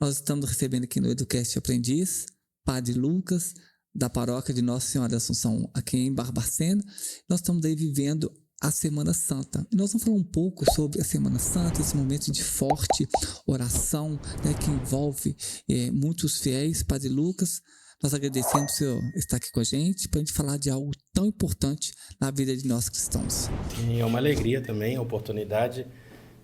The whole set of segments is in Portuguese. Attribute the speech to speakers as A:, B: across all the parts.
A: Nós estamos recebendo aqui no Educast Aprendiz, Padre Lucas, da paróquia de Nossa Senhora da Assunção, aqui em Barbacena. Nós estamos aí vivendo a Semana Santa. E nós vamos falar um pouco sobre a Semana Santa, esse momento de forte oração, né, que envolve muitos fiéis. Padre Lucas, nós agradecemos o senhor estar aqui com a gente para a gente falar de algo tão importante na vida de nós cristãos.
B: E é uma alegria também a oportunidade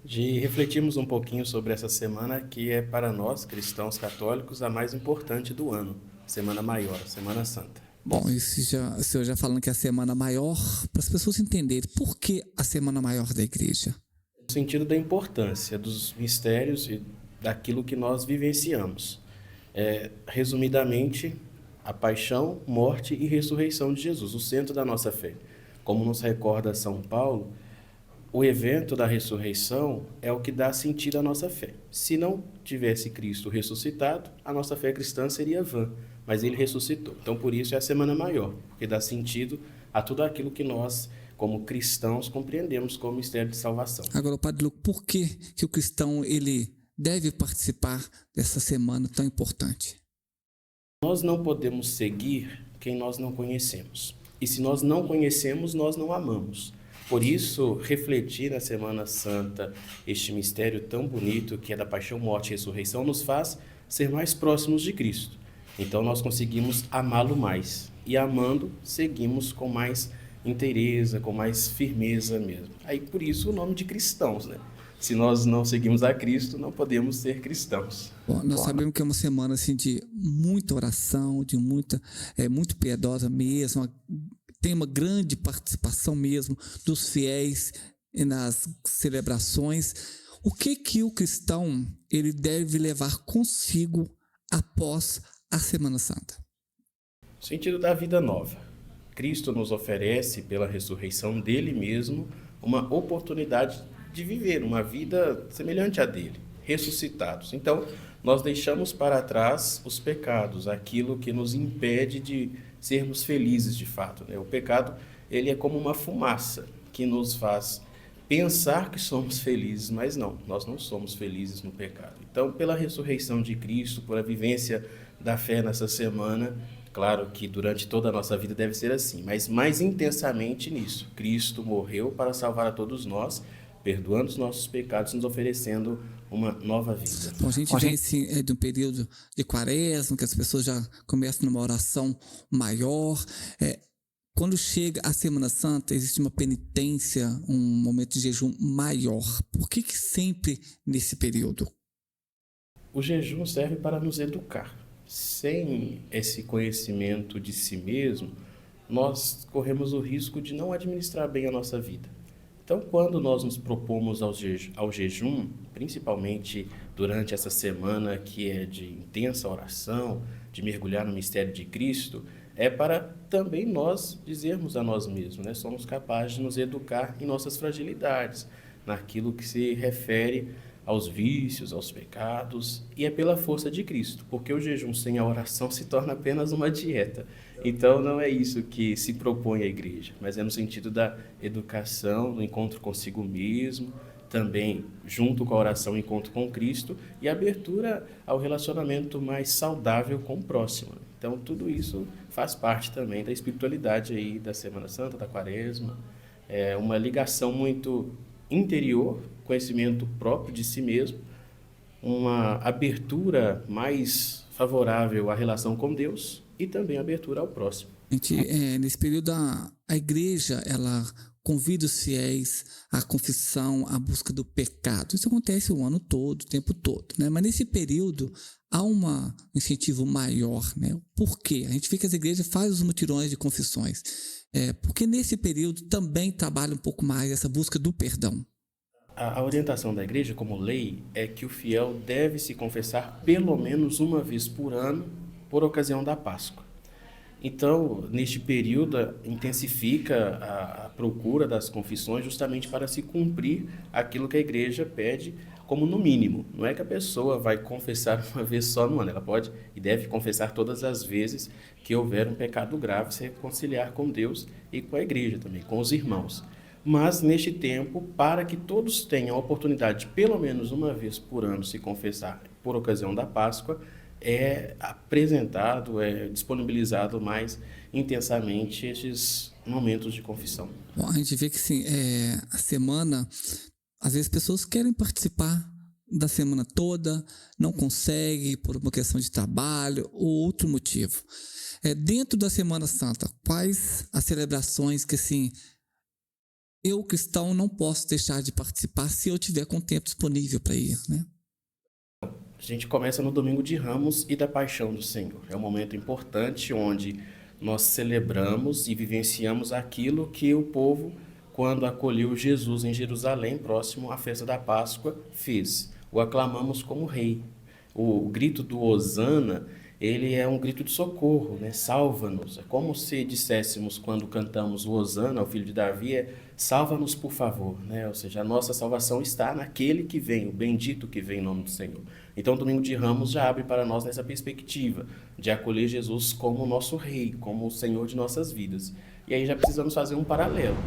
B: de refletirmos um pouquinho sobre essa semana que é para nós, cristãos católicos, a mais importante do ano, Semana Maior, Semana Santa.
A: Bom, o senhor já falando que é a Semana Maior, para as pessoas entenderem por que a Semana Maior da Igreja.
B: No sentido da importância dos mistérios e daquilo que nós vivenciamos. Resumidamente, a paixão, morte e ressurreição de Jesus, o centro da nossa fé. Como nos recorda São Paulo, o evento da ressurreição é o que dá sentido à nossa fé. Se não tivesse Cristo ressuscitado, a nossa fé cristã seria vã, mas ele ressuscitou. Então, por isso é a Semana Maior, porque dá sentido a tudo aquilo que nós, como cristãos, compreendemos como mistério de salvação.
A: Agora, Padre Lucas, por que o cristão ele deve participar dessa semana tão importante?
B: Nós não podemos seguir quem nós não conhecemos. E se nós não conhecemos, nós não amamos. Por isso, refletir na Semana Santa este mistério tão bonito que é da paixão, morte e ressurreição nos faz ser mais próximos de Cristo. Então nós conseguimos amá-lo mais. E amando, seguimos com mais inteireza, com mais firmeza mesmo. Aí por isso o nome de cristãos, né? Se nós não seguimos a Cristo, não podemos ser cristãos.
A: Bom, nós sabemos que é uma semana assim, de muita oração, de muito piedosa mesmo, tem uma grande participação mesmo dos fiéis nas celebrações. O que o cristão ele deve levar consigo após a Semana Santa?
B: O sentido da vida nova. Cristo nos oferece, pela ressurreição dele mesmo, uma oportunidade de viver uma vida semelhante à dele, ressuscitados. Então, nós deixamos para trás os pecados, aquilo que nos impede de sermos felizes de fato, né? O pecado, ele é como uma fumaça que nos faz pensar que somos felizes, mas não, nós não somos felizes no pecado. Então, pela ressurreição de Cristo, por a vivência da fé nessa semana, claro que durante toda a nossa vida deve ser assim, mas mais intensamente nisso. Cristo morreu para salvar a todos nós, perdoando os nossos pecados, nos oferecendo uma nova vida.
A: Bom, a gente vem assim, de um período de quaresma, que as pessoas já começam numa oração maior. Quando chega a Semana Santa, existe uma penitência, um momento de jejum maior. Por que sempre nesse período?
B: O jejum serve para nos educar. Sem esse conhecimento de si mesmo, nós corremos o risco de não administrar bem a nossa vida. Então, quando nós nos propomos ao jejum, principalmente durante essa semana que é de intensa oração, de mergulhar no mistério de Cristo, é para também nós dizermos a nós mesmos, né? Somos capazes de nos educar em nossas fragilidades, naquilo que se refere aos vícios, aos pecados, e é pela força de Cristo, porque o jejum sem a oração se torna apenas uma dieta. Então não é isso que se propõe a igreja, mas é no sentido da educação, do encontro consigo mesmo, também junto com a oração, o encontro com Cristo e a abertura ao relacionamento mais saudável com o próximo. Então tudo isso faz parte também da espiritualidade aí da Semana Santa, da Quaresma, é uma ligação muito interior, conhecimento próprio de si mesmo, uma abertura mais favorável à relação com Deus e também abertura ao próximo.
A: Nesse período, a igreja, ela convida os fiéis à confissão, à busca do pecado. Isso acontece o ano todo, o tempo todo, né? Mas nesse período há um incentivo maior, né? Por quê? A gente vê que as igrejas fazem os mutirões de confissões, porque nesse período também trabalha um pouco mais essa busca do perdão.
B: A orientação da igreja, como lei, é que o fiel deve se confessar pelo menos uma vez por ano, por ocasião da Páscoa. Então, neste período, intensifica a procura das confissões justamente para se cumprir aquilo que a igreja pede como no mínimo. Não é que a pessoa vai confessar uma vez só no ano, ela pode e deve confessar todas as vezes que houver um pecado grave, se reconciliar com Deus e com a igreja também, com os irmãos. Mas neste tempo, para que todos tenham a oportunidade de pelo menos uma vez por ano se confessar por ocasião da Páscoa, é apresentado, é disponibilizado mais intensamente esses momentos de confissão.
A: Bom, a gente vê que sim, a semana, às vezes pessoas querem participar da semana toda, não conseguem por uma questão de trabalho ou outro motivo. Dentro da Semana Santa, quais as celebrações que assim, eu cristão não posso deixar de participar se eu tiver com tempo disponível para ir, né?
B: A gente começa no Domingo de Ramos e da Paixão do Senhor. É um momento importante onde nós celebramos e vivenciamos aquilo que o povo, quando acolheu Jesus em Jerusalém, próximo à festa da Páscoa, fez. O aclamamos como rei. O grito do Hosana, ele é um grito de socorro, né? Salva-nos. É como se disséssemos quando cantamos o Hosana ao filho de Davi, salva-nos por favor, né? Ou seja, a nossa salvação está naquele que vem, o bendito que vem em nome do Senhor. Então, o Domingo de Ramos já abre para nós nessa perspectiva de acolher Jesus como nosso rei, como o Senhor de nossas vidas. E aí já precisamos fazer um paralelo.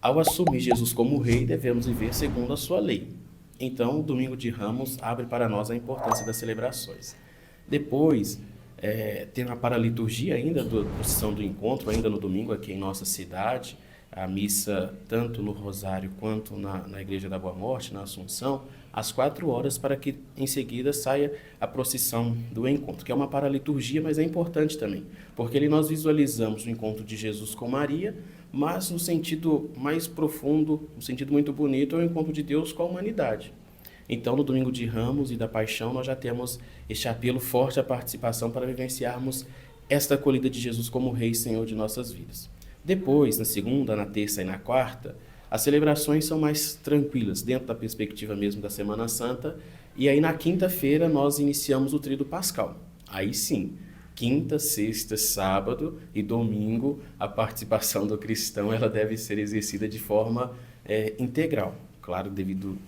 B: Ao assumir Jesus como rei, devemos viver segundo a sua lei. Então, o Domingo de Ramos abre para nós a importância das celebrações. Depois, tem a paraliturgia ainda, da procissão do encontro, ainda no domingo aqui em nossa cidade, a missa tanto no Rosário quanto na Igreja da Boa Morte, na Assunção, às 4 horas, para que em seguida saia a procissão do encontro, que é uma paraliturgia, mas é importante também, porque ali nós visualizamos o encontro de Jesus com Maria, mas no sentido mais profundo, no sentido muito bonito, é o encontro de Deus com a humanidade. Então, no Domingo de Ramos e da Paixão, nós já temos este apelo forte à participação para vivenciarmos esta acolhida de Jesus como Rei e Senhor de nossas vidas. Depois, na segunda, na terça e na quarta, as celebrações são mais tranquilas, dentro da perspectiva mesmo da Semana Santa, e aí na quinta-feira nós iniciamos o Tríduo Pascal. Aí sim, quinta, sexta, sábado e domingo, a participação do cristão ela deve ser exercida de forma integral. Claro, devido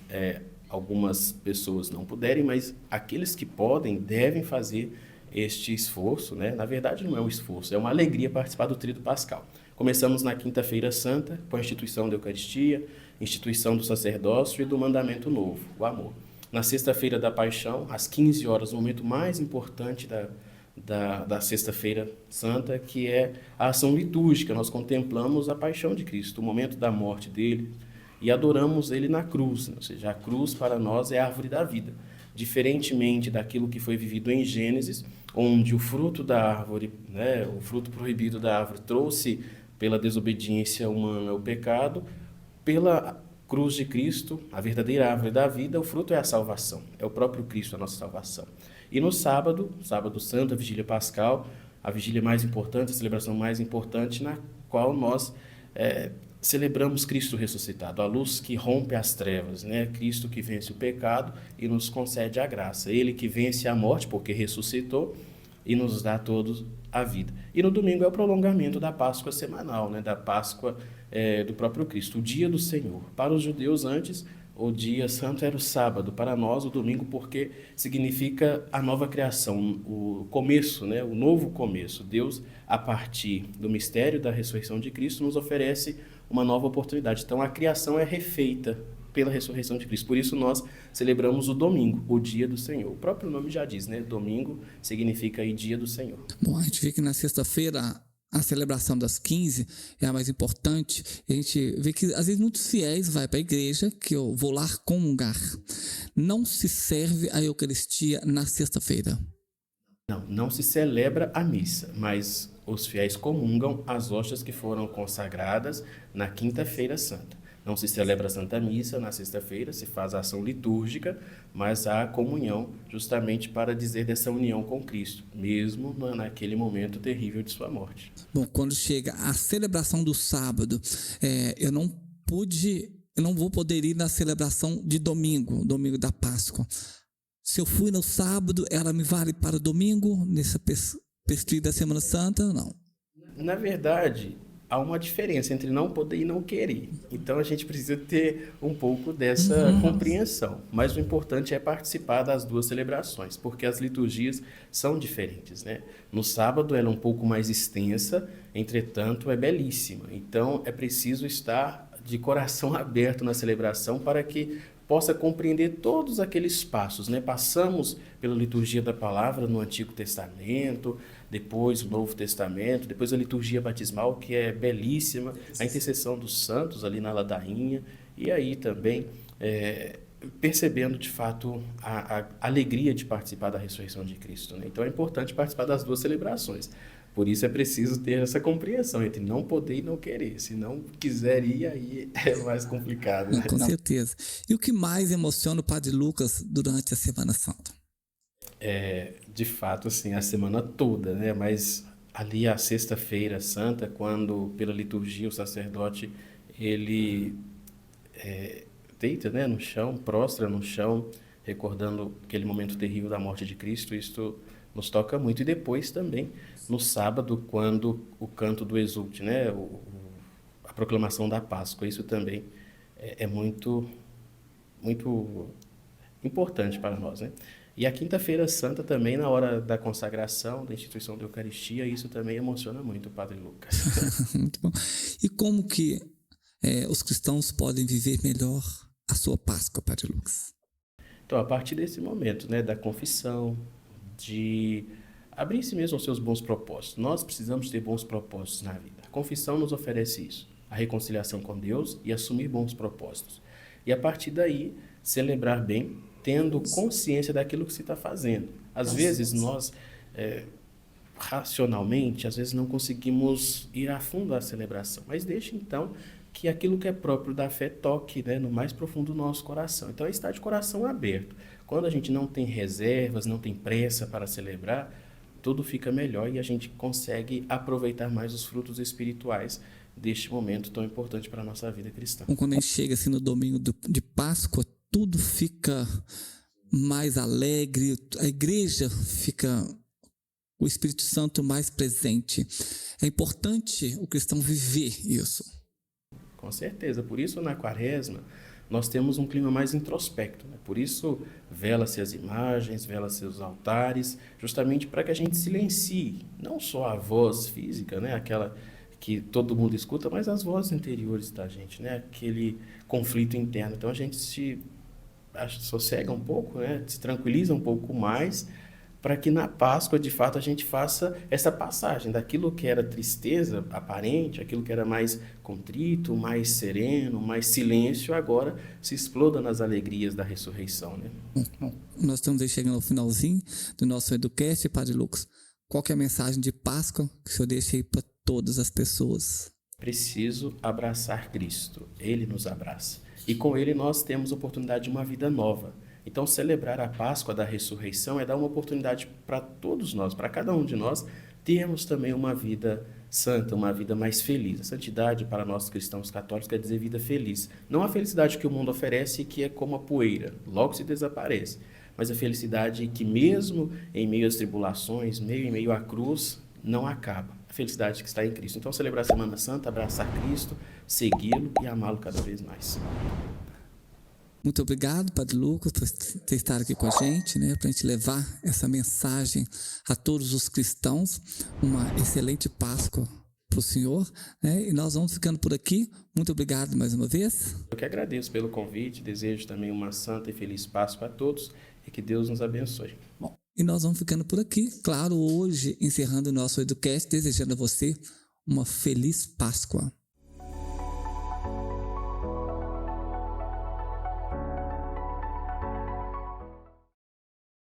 B: algumas pessoas não puderem, mas aqueles que podem devem fazer este esforço, né? Na verdade, não é um esforço, é uma alegria participar do Tríduo Pascal. Começamos na Quinta-feira Santa, com a instituição da Eucaristia, instituição do sacerdócio e do mandamento novo, o amor. Na Sexta-feira da Paixão, às 15 horas, o momento mais importante da Sexta-feira Santa, que é a ação litúrgica. Nós contemplamos a paixão de Cristo, o momento da morte dele, e adoramos ele na cruz, ou seja, a cruz para nós é a árvore da vida. Diferentemente daquilo que foi vivido em Gênesis, onde o fruto da árvore, né, o fruto proibido da árvore trouxe pela desobediência humana o pecado, pela cruz de Cristo, a verdadeira árvore da vida, o fruto é a salvação, é o próprio Cristo a nossa salvação. E no sábado, sábado santo, a vigília pascal, a vigília mais importante, a celebração mais importante, na qual nós celebramos Cristo ressuscitado, a luz que rompe as trevas, né? Cristo que vence o pecado e nos concede a graça. Ele que vence a morte porque ressuscitou e nos dá a todos a vida. E no domingo é o prolongamento da Páscoa semanal, né? Da Páscoa do próprio Cristo, o dia do Senhor. Para os judeus antes, o dia santo era o sábado, para nós o domingo porque significa a nova criação, o começo, né? O novo começo. Deus, a partir do mistério da ressurreição de Cristo, nos oferece uma nova oportunidade. Então, a criação é refeita pela ressurreição de Cristo. Por isso, nós celebramos o domingo, o dia do Senhor. O próprio nome já diz, né? Domingo significa aí dia do Senhor.
A: Bom, a gente vê que na sexta-feira a celebração das 15 é a mais importante. A gente vê que, às vezes, muitos fiéis vão para a igreja, que eu vou lá comungar. Não se serve a Eucaristia na sexta-feira.
B: Não se celebra a missa, mas os fiéis comungam as hóstias que foram consagradas na Quinta-feira Santa. Não se celebra a Santa Missa na sexta-feira, se faz a ação litúrgica, mas há a comunhão justamente para dizer dessa união com Cristo, mesmo naquele momento terrível de sua morte.
A: Bom, quando chega a celebração do sábado, eu não vou poder ir na celebração de domingo da Páscoa. Se eu fui no sábado, ela me vale para o domingo, nessa perspectiva da Semana Santa? Não.
B: Na verdade, há uma diferença entre não poder e não querer. Então, a gente precisa ter um pouco dessa compreensão. Mas o importante é participar das duas celebrações, porque as liturgias são diferentes, né? No sábado, ela é um pouco mais extensa, entretanto, é belíssima. Então, é preciso estar de coração aberto na celebração para que possa compreender todos aqueles passos, né? Passamos pela liturgia da palavra no Antigo Testamento, depois o Novo Testamento, depois a liturgia batismal, que é belíssima, a intercessão dos santos ali na ladainha, e aí também percebendo de fato a alegria de participar da ressurreição de Cristo, né? Então é importante participar das duas celebrações. Por isso é preciso ter essa compreensão entre não poder e não querer. Se não quiser ir, aí é mais complicado, né?
A: Com certeza. E o que mais emociona o Padre Lucas durante a Semana Santa?
B: De fato, assim, a semana toda, né? Mas ali a Sexta-feira Santa, quando pela liturgia o sacerdote, ele deita, né, no chão, prostra no chão, recordando aquele momento terrível da morte de Cristo, isto nos toca muito. E depois também, no sábado, quando o canto do Exulte, né, a proclamação da Páscoa, isso também é muito, muito importante para nós, né? E a Quinta-feira Santa também, na hora da consagração, da instituição da Eucaristia, isso também emociona muito o Padre Lucas.
A: Muito bom. E como que os cristãos podem viver melhor a sua Páscoa, Padre Lucas?
B: Então, a partir desse momento, né, da confissão, de abrir em si mesmo aos seus bons propósitos. Nós precisamos ter bons propósitos na vida. A confissão nos oferece isso, a reconciliação com Deus e assumir bons propósitos. E a partir daí, celebrar bem, tendo consciência daquilo que se está fazendo. Às vezes nós, racionalmente, às vezes não conseguimos ir a fundo à celebração, mas deixe então que aquilo que é próprio da fé toque, né, no mais profundo do nosso coração. Então é estar de coração aberto. Quando a gente não tem reservas, não tem pressa para celebrar, tudo fica melhor e a gente consegue aproveitar mais os frutos espirituais deste momento tão importante para a nossa vida cristã.
A: Então, quando a gente chega assim no domingo de Páscoa, tudo fica mais alegre, a igreja fica o Espírito Santo mais presente. É importante o cristão viver isso.
B: Com certeza. Por isso, na Quaresma, nós temos um clima mais introspecto, né? Por isso, vela-se as imagens, vela-se os altares, justamente para que a gente silencie, não só a voz física, né? Aquela que todo mundo escuta, mas as vozes interiores da gente, né? Aquele conflito interno. Então, a gente se sossega um pouco, né? Se tranquiliza um pouco mais, para que na Páscoa, de fato, a gente faça essa passagem daquilo que era tristeza aparente, aquilo que era mais contrito, mais sereno, mais silêncio, agora se exploda nas alegrias da ressurreição, né?
A: Nós estamos aí chegando ao finalzinho do nosso Educast, Padre Lucas. Qual que é a mensagem de Páscoa que o senhor deixa aí para todas as pessoas?
B: Preciso abraçar Cristo. Ele nos abraça. E com Ele nós temos a oportunidade de uma vida nova. Então, celebrar a Páscoa da ressurreição é dar uma oportunidade para todos nós, para cada um de nós, termos também uma vida santa, uma vida mais feliz. A santidade, para nós cristãos católicos, quer dizer vida feliz. Não a felicidade que o mundo oferece, que é como a poeira, logo se desaparece, mas a felicidade que mesmo em meio às tribulações, em meio à cruz, não acaba. A felicidade que está em Cristo. Então, celebrar a Semana Santa, abraçar Cristo, segui-lo e amá-lo cada vez mais.
A: Muito obrigado, Padre Lucas, por ter estado aqui com a gente, né, para a gente levar essa mensagem a todos os cristãos. Uma excelente Páscoa para o senhor, né, e nós vamos ficando por aqui. Muito obrigado mais uma vez.
B: Eu que agradeço pelo convite, desejo também uma santa e feliz Páscoa a todos e que Deus nos abençoe.
A: Bom, e nós vamos ficando por aqui, claro, hoje encerrando o nosso Educast, desejando a você uma feliz Páscoa.